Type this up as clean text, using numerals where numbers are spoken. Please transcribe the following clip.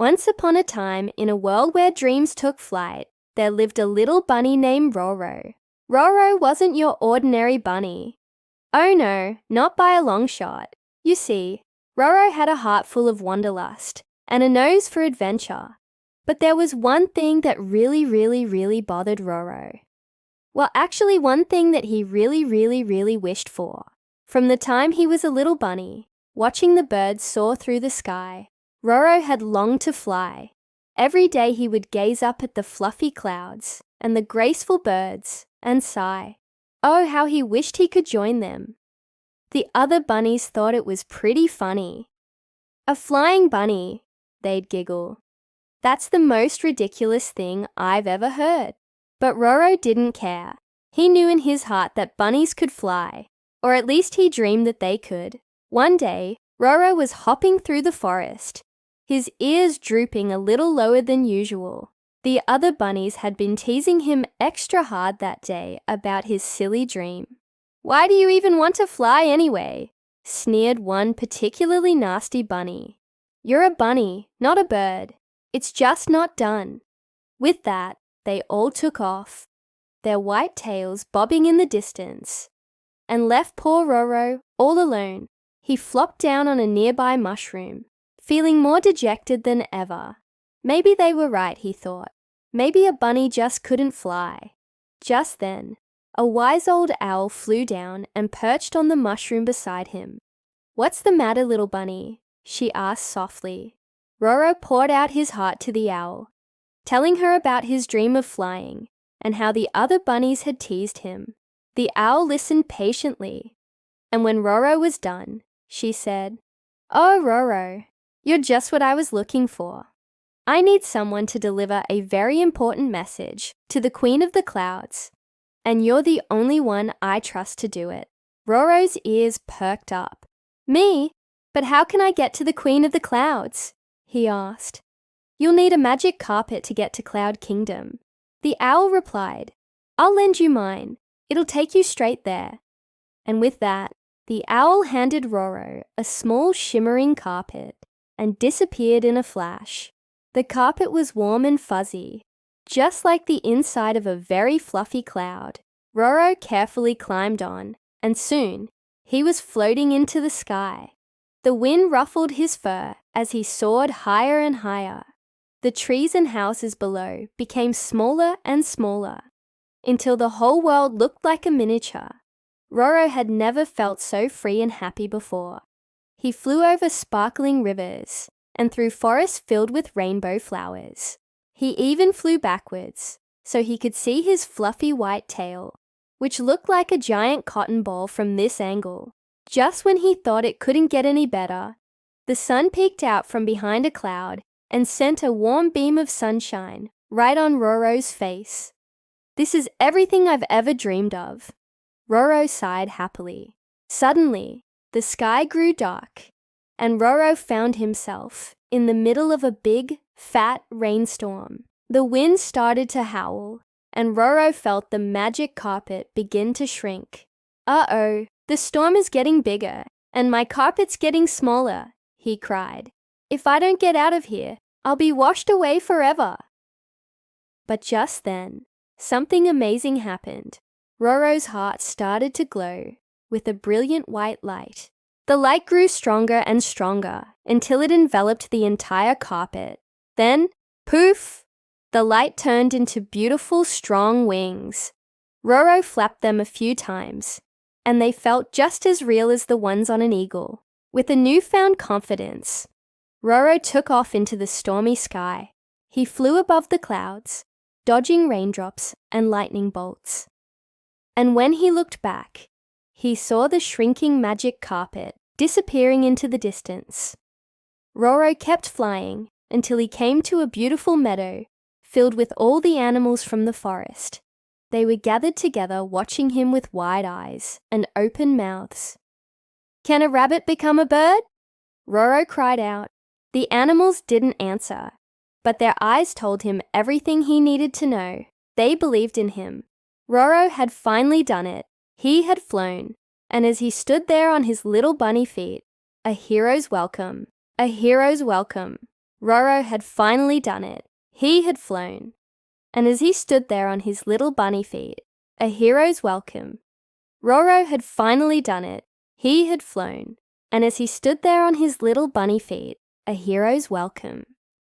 Once upon a time, in a world where dreams took flight, there lived a little bunny named Roro. Roro wasn't your ordinary bunny. Oh no, not by a long shot. You see, Roro had a heart full of wanderlust and a nose for adventure. But there was one thing that really bothered Roro. Well, actually one thing that he really wished for. From the time he was a little bunny, watching the birds soar through the sky, Roro had longed to fly. Every day he would gaze up at the fluffy clouds and the graceful birds and sigh. Oh, how he wished he could join them. The other bunnies thought it was pretty funny. A flying bunny, they'd giggle. That's the most ridiculous thing I've ever heard. But Roro didn't care. He knew in his heart that bunnies could fly, or at least he dreamed that they could. One day, Roro was hopping through the forest, his ears drooping a little lower than usual. The other bunnies had been teasing him extra hard that day about his silly dream. "Why do you even want to fly anyway?" sneered one particularly nasty bunny. "You're a bunny, not a bird. It's just not done." With that, they all took off, their white tails bobbing in the distance, and left poor Roro all alone. He flopped down on a nearby mushroom, feeling more dejected than ever. Maybe they were right, he thought. Maybe a bunny just couldn't fly. Just then, a wise old owl flew down and perched on the mushroom beside him. "What's the matter, little bunny?" she asked softly. Roro poured out his heart to the owl, telling her about his dream of flying and how the other bunnies had teased him. The owl listened patiently, and when Roro was done, she said, "Oh, Roro, you're just what I was looking for. I need someone to deliver a very important message to the Queen of the Clouds, and you're the only one I trust to do it." Roro's ears perked up. "Me? But how can I get to the Queen of the Clouds?" he asked. "You'll need a magic carpet to get to Cloud Kingdom." The owl replied, "I'll lend you mine. It'll take you straight there." And with that, the owl handed Roro a small shimmering carpet and disappeared in a flash. The carpet was warm and fuzzy, just like the inside of a very fluffy cloud. Roro carefully climbed on, and soon he was floating into the sky. The wind ruffled his fur as he soared higher and higher. The trees and houses below became smaller and smaller, until the whole world looked like a miniature. Roro had never felt so free and happy before. He flew over sparkling rivers and through forests filled with rainbow flowers. He even flew backwards, so he could see his fluffy white tail, which looked like a giant cotton ball from this angle. Just when he thought it couldn't get any better, the sun peeked out from behind a cloud and sent a warm beam of sunshine right on Roro's face. "This is everything I've ever dreamed of." Roro sighed happily. Suddenly, the sky grew dark, and Roro found himself in the middle of a big, fat rainstorm. The wind started to howl, and Roro felt the magic carpet begin to shrink. "Uh-oh, the storm is getting bigger, and my carpet's getting smaller," he cried. "If I don't get out of here, I'll be washed away forever." But just then, something amazing happened. Roro's heart started to glow with a brilliant white light. The light grew stronger and stronger until it enveloped the entire carpet. Then, poof! The light turned into beautiful, strong wings. Roro flapped them a few times, and they felt just as real as the ones on an eagle. With a newfound confidence, Roro took off into the stormy sky. He flew above the clouds, dodging raindrops and lightning bolts. And when he looked back, he saw the shrinking magic carpet disappearing into the distance. Roro kept flying until he came to a beautiful meadow filled with all the animals from the forest. They were gathered together watching him with wide eyes and open mouths. "Can a rabbit become a bird?" Roro cried out. The animals didn't answer, but their eyes told him everything he needed to know. They believed in him. Roro had finally done it. He had flown, and as he stood there on his little bunny feet, a hero's welcome, Roro had finally done it. He had flown. And as he stood there on his little bunny feet, a hero's welcome. Roro had finally done it. He had flown. And as he stood there on his little bunny feet, a hero's welcome.